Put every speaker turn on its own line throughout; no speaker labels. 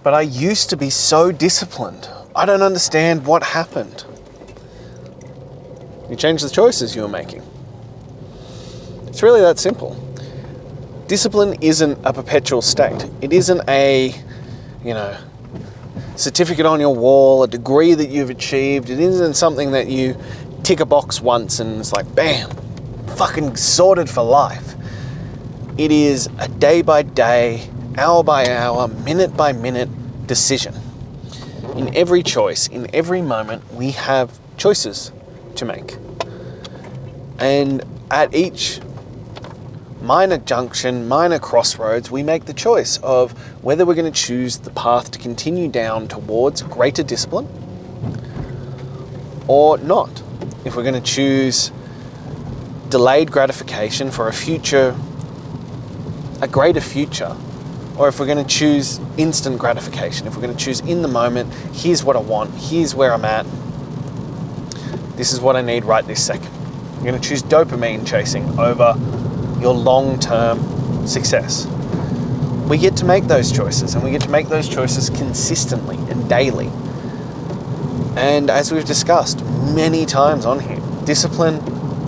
But I used to be so disciplined. I don't understand what happened. You changed the choices you were making. It's really that simple. Discipline isn't a perpetual state. It isn't a, certificate on your wall, a degree that you've achieved. It isn't something that you tick a box once and it's like, bam, fucking sorted for life. It is a day by day, hour by hour, minute by minute decision. In every choice, in every moment, we have choices to make. And at each minor junction, minor crossroads, we make the choice of whether we're going to choose the path to continue down towards greater discipline or not. If we're going to choose delayed gratification for a greater future, or if we're going to choose instant gratification, if we're going to choose in the moment, here's what I want, here's where I'm at, this is what I need right this second. You're going to choose dopamine chasing over your long-term success. We get to make those choices, and we get to make those choices consistently and daily. And as we've discussed many times on here, discipline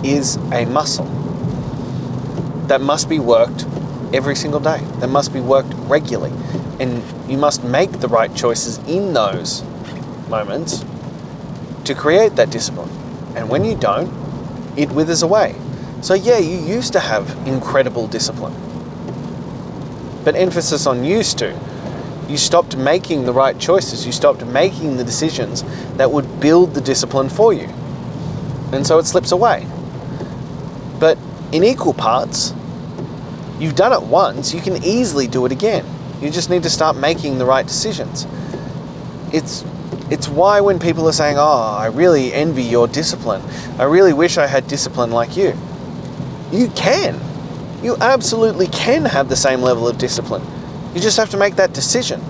is a muscle that must be worked every single day, that must be worked regularly. And you must make the right choices in those moments to create that discipline. And when you don't, it withers away. So yeah, you used to have incredible discipline. But emphasis on used to. You stopped making the right choices. You stopped making the decisions that would build the discipline for you. And so it slips away. But in equal parts, you've done it once, you can easily do it again. You just need to start making the right decisions. It's why when people are saying, oh, I really envy your discipline. I really wish I had discipline like you. You can. You absolutely can have the same level of discipline. You just have to make that decision.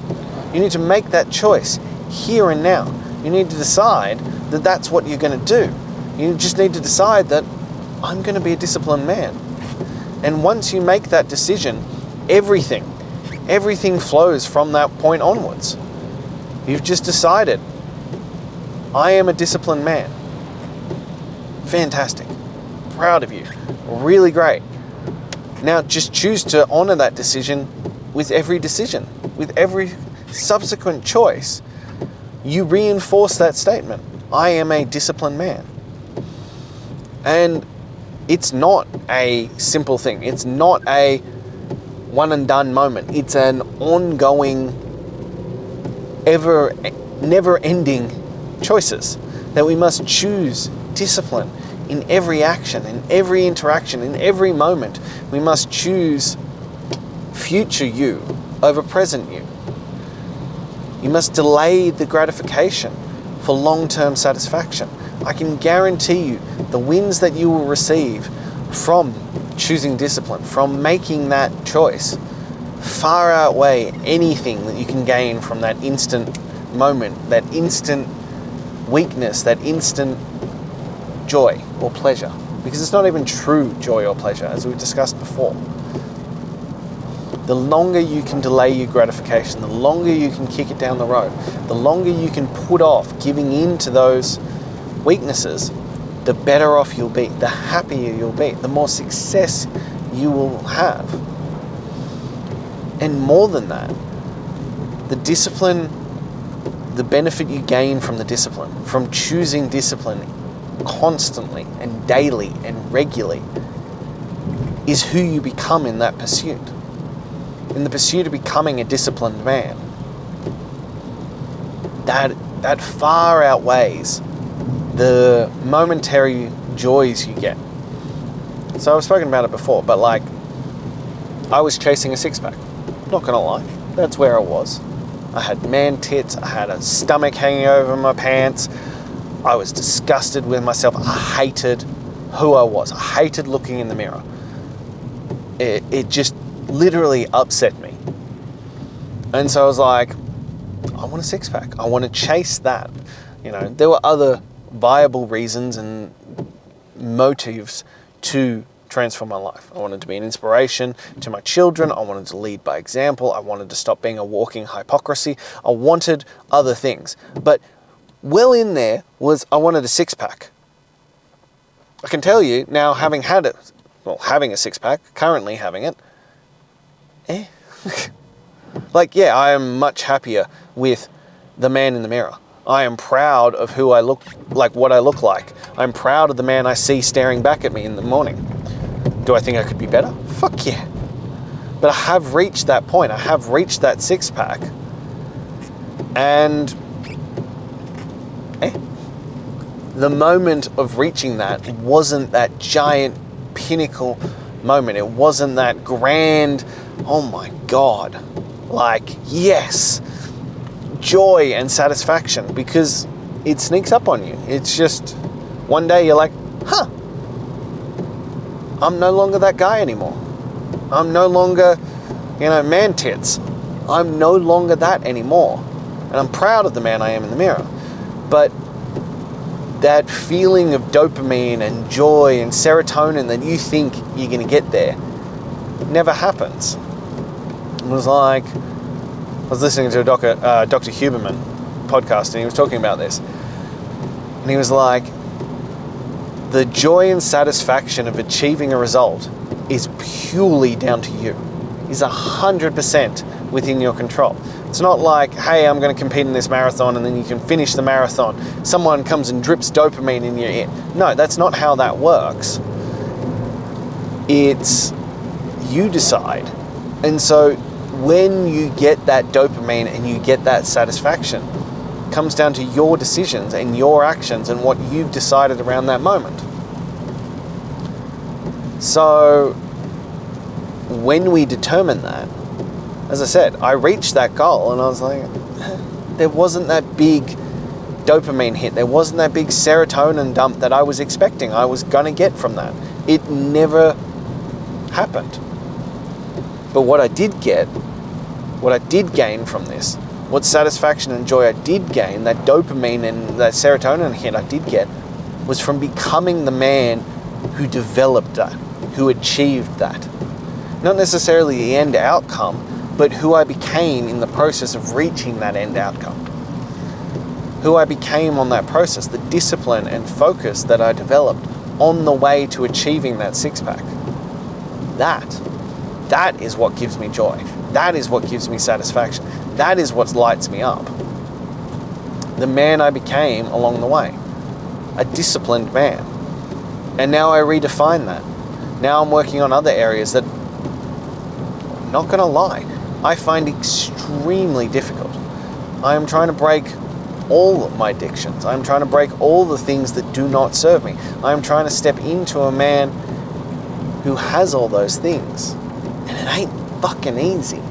You need to make that choice here and now. You need to decide that that's what you're going to do. You just need to decide that I'm going to be a disciplined man. And once you make that decision, everything flows from that point onwards. You've just decided, I am a disciplined man. Fantastic. Proud of you. Really great. Now just choose to honor that decision with every decision. With every subsequent choice, you reinforce that statement. I am a disciplined man. And it's not a simple thing. It's not a one and done moment. It's an ongoing, never-ending choices that we must choose discipline in every action, in every interaction, in every moment. We must choose future you over present you. You must delay the gratification for long-term satisfaction. I can guarantee you the wins that you will receive from choosing discipline, from making that choice, far outweigh anything that you can gain from that instant moment, that instant weakness, that instant joy or pleasure. Because it's not even true joy or pleasure, as we've discussed before. The longer you can delay your gratification, the longer you can kick it down the road, the longer you can put off giving in to those weaknesses, the better off you'll be, the happier you'll be, the more success you will have. And more than that, the discipline, the benefit you gain from the discipline, from choosing discipline constantly and daily and regularly, is who you become in that pursuit. In the pursuit of becoming a disciplined man. That far outweighs the momentary joys you get. So I've spoken about it before, but like, I was chasing a six-pack. Not gonna lie, that's where I was. I had man tits, I had a stomach hanging over my pants, I was disgusted with myself, I hated who I was, I hated looking in the mirror. It just literally upset me. And so I was like, I want a six-pack, I want to chase that. You know, there were other viable reasons and motives to transform my life. I wanted to be an inspiration to my children. I wanted to lead by example. I wanted to stop being a walking hypocrisy. I wanted other things. But well in there was I wanted a six-pack. I can tell you now, having had it, well, having a six-pack, currently having it, like, yeah, I am much happier with the man in the mirror. I am proud of who I look like, what I look like. I'm proud of the man I see staring back at me in the morning. Do I think I could be better? Fuck yeah. But I have reached that point. I have reached that six-pack. And the moment of reaching that wasn't that giant pinnacle moment. It wasn't that grand, oh my God, like, yes, joy and satisfaction, because it sneaks up on you. It's just one day you're like, huh, I'm no longer that guy anymore. I'm no longer, man tits. I'm no longer that anymore. And I'm proud of the man I am in the mirror. But that feeling of dopamine and joy and serotonin that you think you're going to get there never happens. It was like, I was listening to a Dr. Huberman podcast, and he was talking about this. And he was like, the joy and satisfaction of achieving a result is purely down to you. Is 100% within your control. It's not like, hey, I'm going to compete in this marathon and then you can finish the marathon. Someone comes and drips dopamine in your ear. No, that's not how that works. It's you decide. And so when you get that dopamine and you get that satisfaction, it comes down to your decisions and your actions and what you've decided around that moment. So when we determine that, as I said, I reached that goal and I was like, there wasn't that big dopamine hit. There wasn't that big serotonin dump that I was expecting I was going to get from that. It never happened. But what I did get, what I did gain from this, what satisfaction and joy I did gain, that dopamine and that serotonin hit I did get, was from becoming the man who developed that, who achieved that. Not necessarily the end outcome, but who I became in the process of reaching that end outcome. Who I became on that process, the discipline and focus that I developed on the way to achieving that six-pack. That is what gives me joy. That is what gives me satisfaction. That is what lights me up. The man I became along the way. A disciplined man. And now I redefine that. Now I'm working on other areas that, not gonna lie, I find extremely difficult. I am trying to break all of my addictions. I'm trying to break all the things that do not serve me. I'm trying to step into a man who has all those things. And it ain't fucking easy.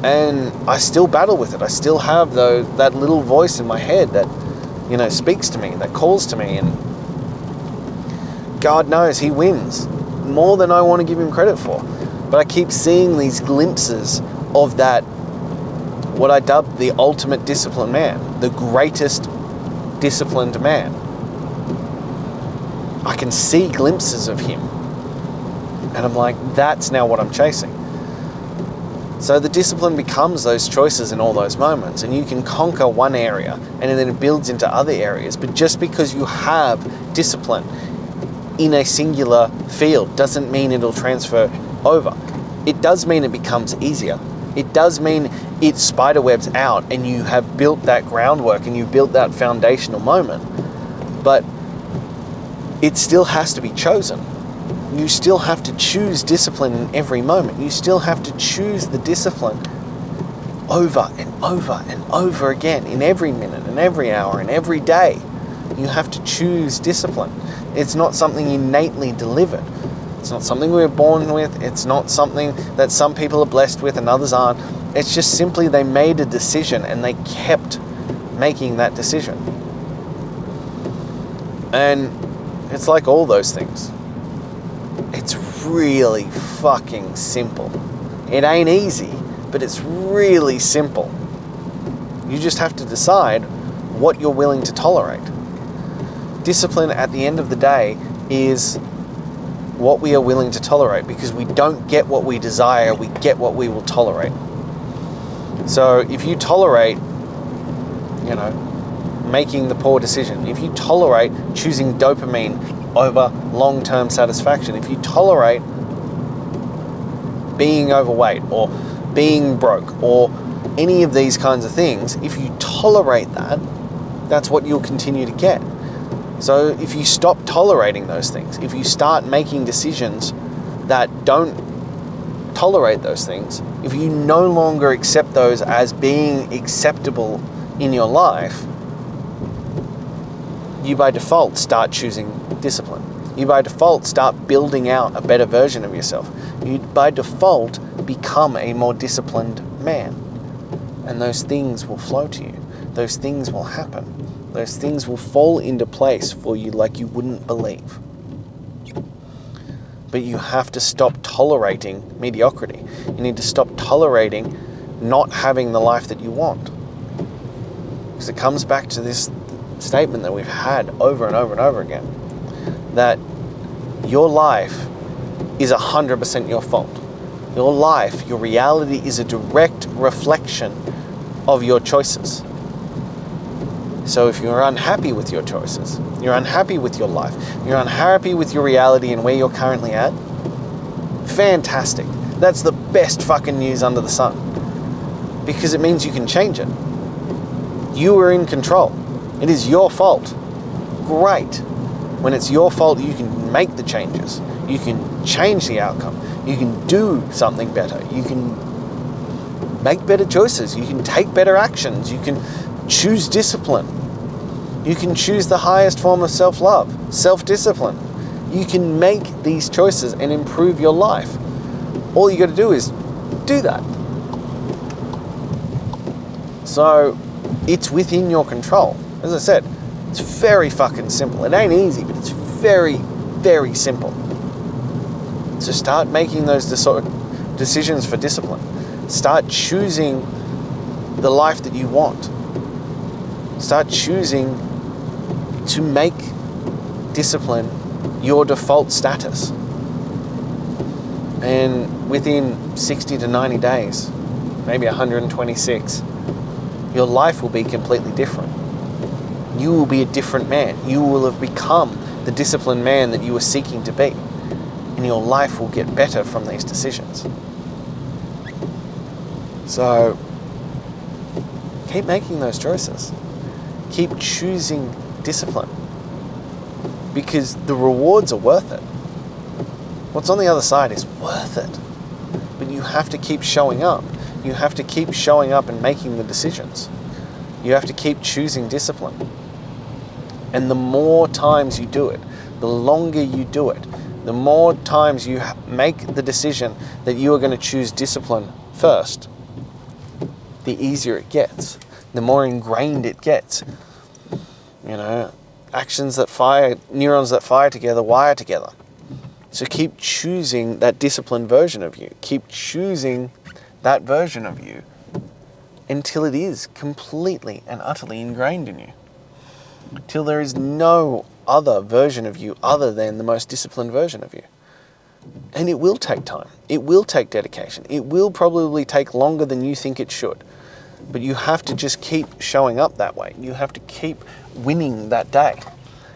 And I still battle with it. I still have that little voice in my head that, speaks to me, that calls to me, and God knows he wins more than I want to give him credit for. But I keep seeing these glimpses of that, what I dubbed the ultimate disciplined man, the greatest disciplined man. I can see glimpses of him. And I'm like, that's now what I'm chasing. So the discipline becomes those choices in all those moments, and you can conquer one area and then it builds into other areas. But just because you have discipline in a singular field doesn't mean it'll transfer over. It does mean it becomes easier. It does mean it spiderwebs out and you have built that groundwork and you built that foundational moment. But it still has to be chosen. You still have to choose discipline in every moment. You still have to choose the discipline over and over and over again in every minute and every hour and every day. You have to choose discipline. It's not something innately delivered. It's not something we're born with. It's not something that some people are blessed with and others aren't. It's just simply they made a decision and they kept making that decision. And it's like all those things. It's really fucking simple. It ain't easy, but it's really simple. You just have to decide what you're willing to tolerate. Discipline at the end of the day is what we are willing to tolerate, because we don't get what we desire, we get what we will tolerate. So if you tolerate, making the poor decision, if you tolerate choosing dopamine over long-term satisfaction, if you tolerate being overweight or being broke or any of these kinds of things, if you tolerate that, that's what you'll continue to get. So if you stop tolerating those things, if you start making decisions that don't tolerate those things, if you no longer accept those as being acceptable in your life, you by default start choosing discipline. You by default start building out a better version of yourself. You by default become a more disciplined man. And those things will flow to you. Those things will happen. Those things will fall into place for you like you wouldn't believe. But you have to stop tolerating mediocrity. You need to stop tolerating not having the life that you want. Because it comes back to this statement that we've had over and over and over again, that your life is 100% your fault. Your life, your reality is a direct reflection of your choices. So if you're unhappy with your choices, you're unhappy with your life, you're unhappy with your reality and where you're currently at, fantastic. That's the best fucking news under the sun. Because it means you can change it. You are in control. It is your fault. Great. When it's your fault, you can make the changes. You can change the outcome. You can do something better. You can make better choices. You can take better actions. You can choose discipline. You can choose the highest form of self-love, self-discipline. You can make these choices and improve your life. All you got to do is do that. So it's within your control. As I said, it's very fucking simple. It ain't easy, but it's very, very simple. So start making those decisions for discipline. Start choosing the life that you want. Start choosing to make discipline your default status. And within 60 to 90 days, maybe 126, your life will be completely different. You will be a different man. You will have become the disciplined man that you were seeking to be. And your life will get better from these decisions. So, keep making those choices. Keep choosing discipline. Because the rewards are worth it. What's on the other side is worth it. But you have to keep showing up. You have to keep showing up and making the decisions. You have to keep choosing discipline. And the more times you do it, the longer you do it, the more times you make the decision that you are going to choose discipline first, the easier it gets, the more ingrained it gets. Actions that fire, neurons that fire together, wire together. So keep choosing that disciplined version of you. Keep choosing that version of you until it is completely and utterly ingrained in you. Till there is no other version of you other than the most disciplined version of you. And it will take time. It will take dedication. It will probably take longer than you think it should. But you have to just keep showing up that way. You have to keep winning that day.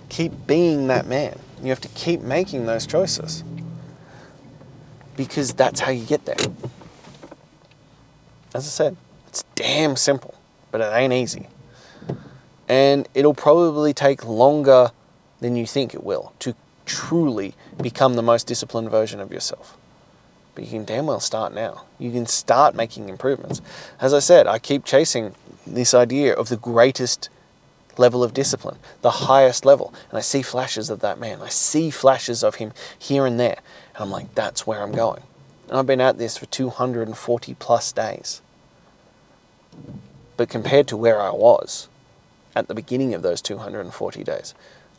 Keep being that man. You have to keep making those choices. Because that's how you get there. As I said, it's damn simple, but it ain't easy. And it'll probably take longer than you think it will to truly become the most disciplined version of yourself. But you can damn well start now. You can start making improvements. As I said, I keep chasing this idea of the greatest level of discipline, the highest level. And I see flashes of that man. I see flashes of him here and there. And I'm like, that's where I'm going. And I've been at this for 240 plus days. But compared to where I was at the beginning of those 240 days,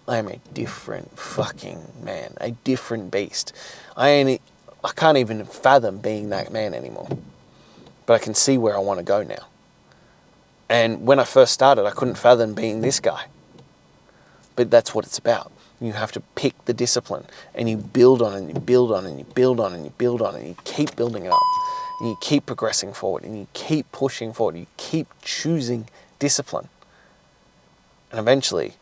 I am a different fucking man, a different beast. I can't even fathom being that man anymore. But I can see where I want to go now. And when I first started, I couldn't fathom being this guy. But that's what it's about. You have to pick the discipline, and you build on it, and you build on it, and you build on it, and you build on it, and you keep building it up, and you keep progressing forward, and you keep pushing forward, you keep choosing discipline. And eventually,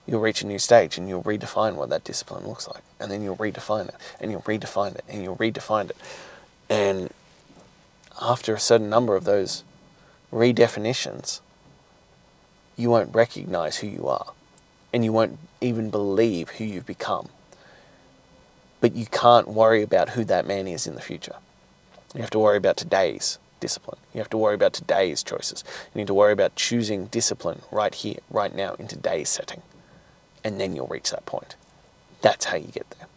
you'll reach a new stage, and you'll redefine what that discipline looks like. And then you'll redefine it, and you'll redefine it, and you'll redefine it. And after a certain number of those redefinitions, you won't recognize who you are. And you won't even believe who you've become. But you can't worry about who that man is in the future. You have to worry about today's discipline. You have to worry about today's choices. You need to worry about choosing discipline right here, right now, in today's setting. And then you'll reach that point. That's how you get there.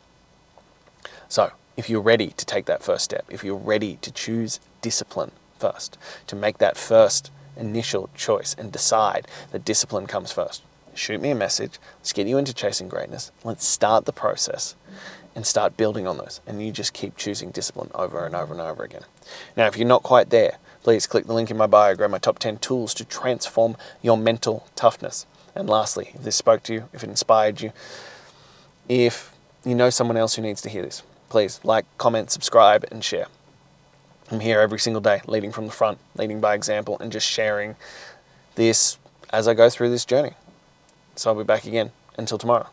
So, if you're ready to take that first step, if you're ready to choose discipline first, to make that first initial choice and decide that discipline comes first, shoot me a message. Let's get you into chasing greatness. Let's start the process and start building on those. And you just keep choosing discipline over and over and over again. Now, if you're not quite there, please click the link in my bio, grab my top 10 tools to transform your mental toughness. And lastly, if this spoke to you, if it inspired you, if you know someone else who needs to hear this, please like, comment, subscribe, and share. I'm here every single day, leading from the front, leading by example, and just sharing this as I go through this journey. So I'll be back again. Until tomorrow.